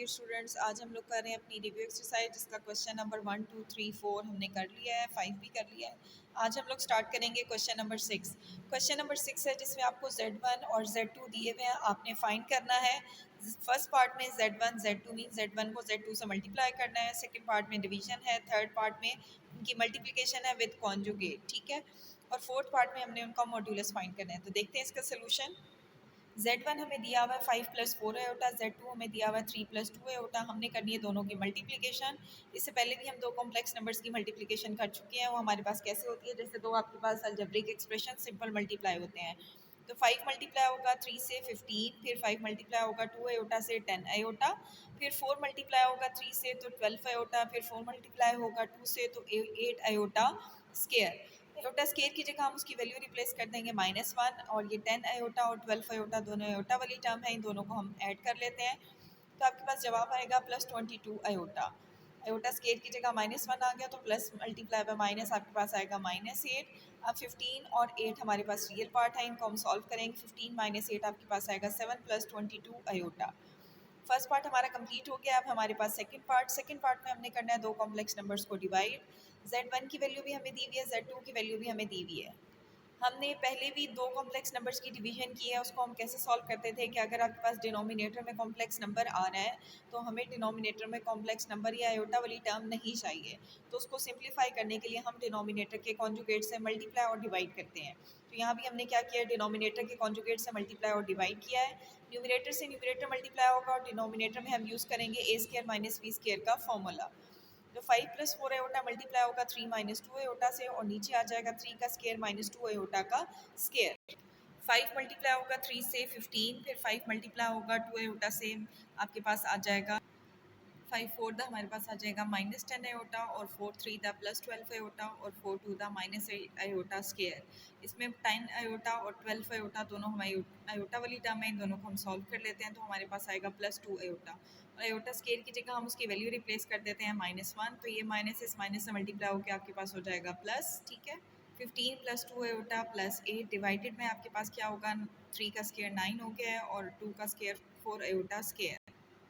Dear students, आज हम लोग कर रहे हैं अपनी रिव्यू एक्सरसाइज जिसका क्वेश्चन नंबर 1 2 3 4 हमने कर लिया है, 5 भी कर लिया है। आज हम लोग स्टार्ट करेंगे क्वेश्चन नंबर 6। क्वेश्चन नंबर 6 है जिसमें आपको Z1 और Z2 दिए हुए हैं, आपने फाइंड करना है। फर्स्ट पार्ट में Z1 Z2 मीन Z1 को Z2 से मल्टीप्लाई करना है, सेकेंड पार्ट में डिवीजन है, थर्ड पार्ट में उनकी मल्टीप्लिकेशन है विद कॉन्जुगेट, ठीक है। और फोर्थ पार्ट में हमने उनका मॉड्यूलस फाइंड करना है। तो देखते हैं इसका सोल्यूशन। Z1 हमें दिया हुआ है 5 + 4 आयोटा, Z2 हमें दिया हुआ है 3 + 2 आयोटा। हमने करनी है दोनों की मल्टीप्लिकेशन। इससे पहले भी हम दो कॉम्प्लेक्स नंबर्स की मल्टीप्लिकेशन कर चुके हैं। वो हमारे पास कैसे होती है, जैसे दो आपके पास अलजेब्रिक एक्सप्रेशन सिंपल मल्टीप्लाई होते हैं। तो 5 मल्टीप्लाई होगा 3 से 15, फिर 5 मल्टीप्लाई होगा 2 आयोटा से 10 आयोटा, फिर 4 मल्टीप्लाई होगा 3 से तो 12 आयोटा, फिर 4 मल्टीप्लाई होगा 2 से तो 8 आयोटा स्केयर। आयोटा स्केयर की जगह हम उसकी वैल्यू रिप्लेस कर देंगे -1, और ये 10 आयोटा और 12 आयोटा दोनों आयोटा वाली टर्म है, इन दोनों को हम ऐड कर लेते हैं। तो आपके पास जवाब आएगा +22 आयोटा। आयोटा स्केयर की जगह -1 आ गया तो प्लस मल्टीप्लाई बाय माइनस आपके पास आएगा -8। अब 15 और 8 हमारे पास रियल पार्ट है, इनको हम सॉल्व करेंगे। 15 - 8 आपके पास आएगा 7 + 22 आयोटा। फर्स्ट पार्ट हमारा कंप्लीट हो गया। अब हमारे पास सेकंड पार्ट में हमने करना है दो कॉम्प्लेक्स नंबर्स को डिवाइड। Z1 की वैल्यू भी हमें दी हुई है, Z2 की वैल्यू भी हमें दी हुई है। हमने पहले भी दो कॉम्प्लेक्स नंबर्स की डिवीजन की है, उसको हम कैसे सॉल्व करते थे कि अगर आपके पास डिनोमिनेटर में कॉम्प्लेक्स नंबर आ रहा है तो हमें डिनोमिनेटर में कॉम्प्लेक्स नंबर या आयोटा वाली टर्म नहीं चाहिए। तो उसको सिंप्लीफाई करने के लिए हम डिनोमिनेटर के कॉन्जुगेट से मल्टीप्लाई और डिवाइड करते हैं। तो यहाँ भी हमने क्या किया, डिनोमिनेटर के कॉन्जुगेट से मल्टीप्लाई और डिवाइड किया है। न्यूमरेटर से न्यूमरेटर मल्टीप्लाई होगा और डिनोमिनेटर में हम यूज़ करेंगे a² - b² का फॉर्मूला। तो 5 + 4 आयोटा मल्टीप्लाई होगा 3 - 2 आयोटा से, और नीचे आ जाएगा 3 का स्केयर -2 आयोटा का स्केयर। 5 मल्टीप्लाई होगा 3 से 15, फिर 5 मल्टीप्लाई होगा 2 आयोटा से, आपके पास आ जाएगा 5 4 दा हमारे पास आ जाएगा -10 आयोटा, और 4 3 दा +12 आयोटा, और 4 2 दा -8 आयोटा स्केयर। इसमें 10 आयोटा और 12 आयोटा दोनों हमारी आयोटा वाली टर्म है, इन दोनों को हम सॉल्व कर लेते हैं। तो हमारे पास आएगा +2 आयोटा, और आयोटा स्केयर की जगह हम उसकी वैल्यू रिप्लेस कर देते हैं -1। तो ये माइनस इस माइनस से मल्टीप्लाई होकर आपके पास हो जाएगा प्लस, ठीक है। 15 + 2 आयोटा +8 डिवाइडेड में आपके पास क्या होगा, 3 का स्केयर 9 हो गया है, और 2 का स्केयर 4 आयोटा स्केयर।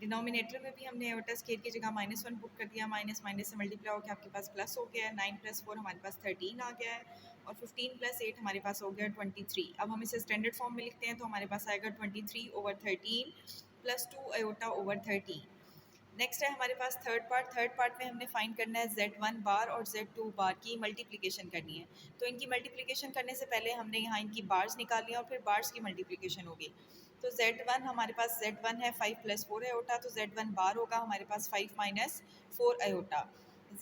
डिनोमिनेटर में भी हमने आयोटा स्केयर की जगह -1 पुट कर दिया, माइनस माइनस से मल्टीप्लाई होकर आपके पास प्लस हो गया है। 9 + 4 हमारे पास 13 आ गया है, और 15 + 8 हमारे पास हो गया 23। अब हम इसे स्टैंडर्ड फॉर्म में लिखते हैं तो हमारे पास आएगा 23/13 + 2 आयोटा/13। नेक्स्ट है हमारे पास थर्ड पार्ट में हमने फाइंड करना है Z1 बार और Z2 बार की मल्टीप्लिकेशन करनी है। तो इनकी मल्टीप्लिकेशन करने से पहले हमने यहाँ इनकी बार्स निकाल लिया और फिर बार्स की मल्टीप्लिकेशन होगी। तो Z1 हमारे पास Z1 है 5 + 4 आयोटा, तो Z1 बार होगा हमारे पास 5 - 4 आयोटा।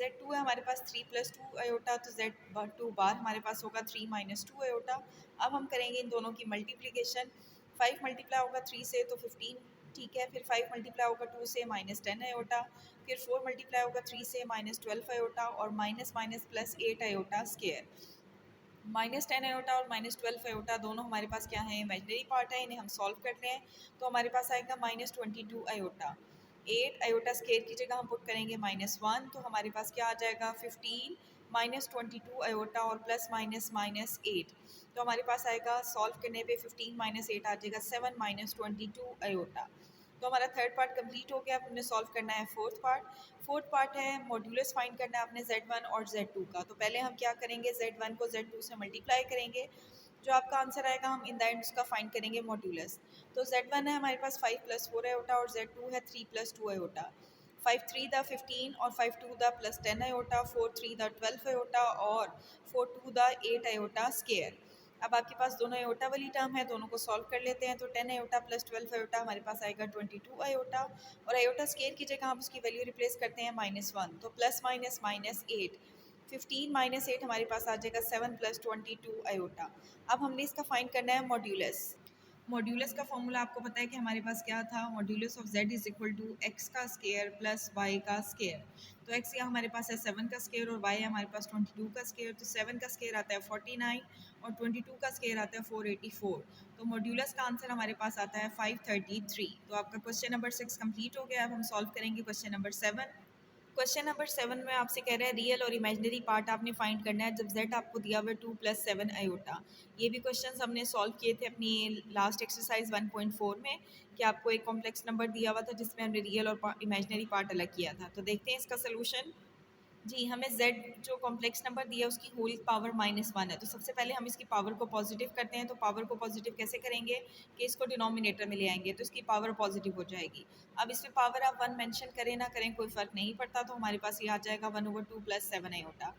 Z2 है हमारे पास 3 + 2 आयोटा, तो Z2 बार हमारे पास होगा 3 - 2 आयोटा। अब हम करेंगे इन दोनों की मल्टीप्लिकेशन। 5 मल्टीप्लाई होगा 3 से तो 15, ठीक है। फिर 5 मल्टीप्लाई होगा 2 से -10 आयोटा, फिर 4 मल्टीप्लाई होगा 3 से -12 आयोटा, और minus minus +8 iota square. -10 iota और -12 आयोटा दोनों हमारे पास क्या है, इमेजिनरी पार्ट है, इन्हें हम सॉल्व करते हैं। तो हमारे पास आएगा -22 आयोटा। 8 आयोटा स्केयर की जगह हम पुट करेंगे -1, तो हमारे पास क्या आ जाएगा 15 -22 आयोटा और प्लस माइनस -8। तो हमारे पास आएगा सॉल्व करने पे 15 - 8 आ जाएगा 7 - 22 आयोटा। तो हमारा थर्ड पार्ट कंप्लीट हो गया। अब हमने सॉल्व करना है फोर्थ पार्ट है मॉड्यूलस फाइंड करना है आपने Z1 और Z2 का। तो पहले हम क्या करेंगे, Z1 को Z2 से मल्टीप्लाई करेंगे, जो आपका आंसर आएगा हम इन द एंड उसका फाइंड करेंगे मॉड्यूलस। तो Z1 है हमारे पास 5 + 4 आयोटा, और Z2 है 3 + 2 आयोटा। 5 3 दा 15 और 5 2 दा +10 आयोटा, 4 3 दा 12 आयोटा, और 4 2 दा 8 आयोटा स्केयर। अब आपके पास दोनों आयोटा वाली टर्म है, दोनों को सॉल्व कर लेते हैं। तो 10 आयोटा + 12 आयोटा हमारे पास आएगा 22 आयोटा, और आयोटा स्केयर की जगह हम उसकी वैल्यू रिप्लेस करते हैं -1, तो प्लस माइनस -8। 15 - 8 हमारे पास आ जाएगा 7 + 22 आयोटा। अब हमने इसका फाइंड करना है मॉड्यूलस। मॉड्यूलस का फॉर्मूला आपको पता है कि हमारे पास क्या था, मॉड्यूलस ऑफ z = x का स्केयर प्लस y का स्केयर। तो x यहाँ हमारे पास है 7 का स्केयर, और y है हमारे पास 22 का स्केयर। तो 7 का स्केयर आता है 49, और 22 का स्केयर आता है 484। तो मॉड्यूलस का आंसर हमारे पास आता है 533। तो आपका क्वेश्चन नंबर 6 कंप्लीट हो गया। अब हम सॉल्व करेंगे क्वेश्चन नंबर 7। क्वेश्चन नंबर 7 में आपसे कह रहा है रियल और इमेजिनरी पार्ट आपने फाइंड करना है जब z आपको दिया हुआ है 2 + 7 आयोटा। ये भी क्वेश्चन हमने सॉल्व किए थे अपनी लास्ट एक्सरसाइज 1.4 में कि आपको एक कॉम्प्लेक्स नंबर दिया हुआ था जिसमें हमने रियल और इमेजिनरी पार्ट अलग किया था। तो देखते हैं इसका सोल्यूशन। जी, हमें z जो कॉम्प्लेक्स नंबर दिया है उसकी होल पावर -1 है। तो सबसे पहले हम इसकी पावर को पॉजिटिव करते हैं। तो पावर को पॉजिटिव कैसे करेंगे कि इसको डिनोमिनेटर में ले आएंगे तो इसकी पावर पॉजिटिव हो जाएगी। अब इसमें पावर आप 1 मेंशन करें ना करें कोई फ़र्क नहीं पड़ता, तो हमारे पास ये आ जाएगा 1/2 + 7 आयोटा।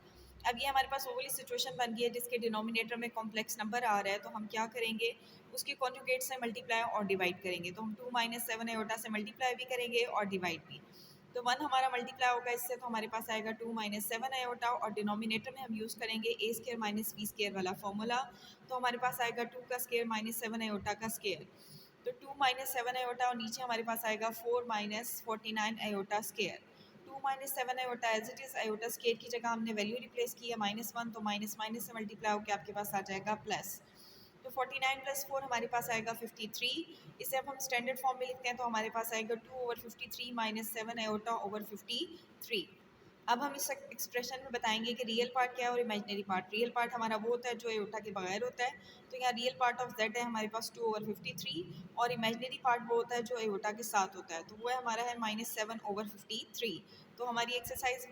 अब ये हमारे पास वो वाली सिचुएशन बन गई है जिसके डिनोमिनेटर में कॉम्प्लेक्स नंबर आ रहा है, तो हम क्या करेंगे उसकी कॉन्जुगेट से मल्टीप्लाई और डिवाइड करेंगे। तो हम 2 - 7 आयोटा से मल्टीप्लाई भी करेंगे और डिवाइड भी। तो 1 हमारा मल्टीप्लाई होगा इससे, तो हमारे पास आएगा 2 - 7 आयोटा और डिनोमिनेटर में हम यूज़ करेंगे a² - b² वाला फॉर्मूला। तो हमारे पास आएगा 2 का स्क्वायर -7 आयोटा का स्क्वायर। तो 2 - 7 आयोटा और नीचे हमारे पास आएगा 4 - 49 iota square. 2 - 7 iota as it is, iota square की जगह हमने वैल्यू रिप्लेस की है -1, तो माइनस माइनस से मल्टीप्लाई होकर आपके पास आ जाएगा प्लस। तो 49 + 4 हमारे पास आएगा 53। इसे अब हम स्टैंडर्ड फॉर्म में लिखते हैं तो हमारे पास आएगा 2/53 - 7 आयोटा ओवर 53। अब हम इस एक्सप्रेशन में बताएंगे कि रियल पार्ट क्या है और इमेजिनरी पार्ट। रियल पार्ट हमारा वो होता है जो आयोटा के बगैर होता है। तो यहाँ रियल पार्ट ऑफ z है हमारे पास 2/53 और इमेजिनरी पार्ट वो होता है जो आयोटा के साथ होता है, तो वो है हमारा है -7/53। तो हमारी एक्सरसाइज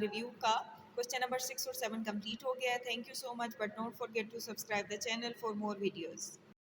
रिव्यू का क्वेश्चन नंबर 6 और 7 कंप्लीट हो गया है। Thank you so much, but don't forget to subscribe the channel for more videos.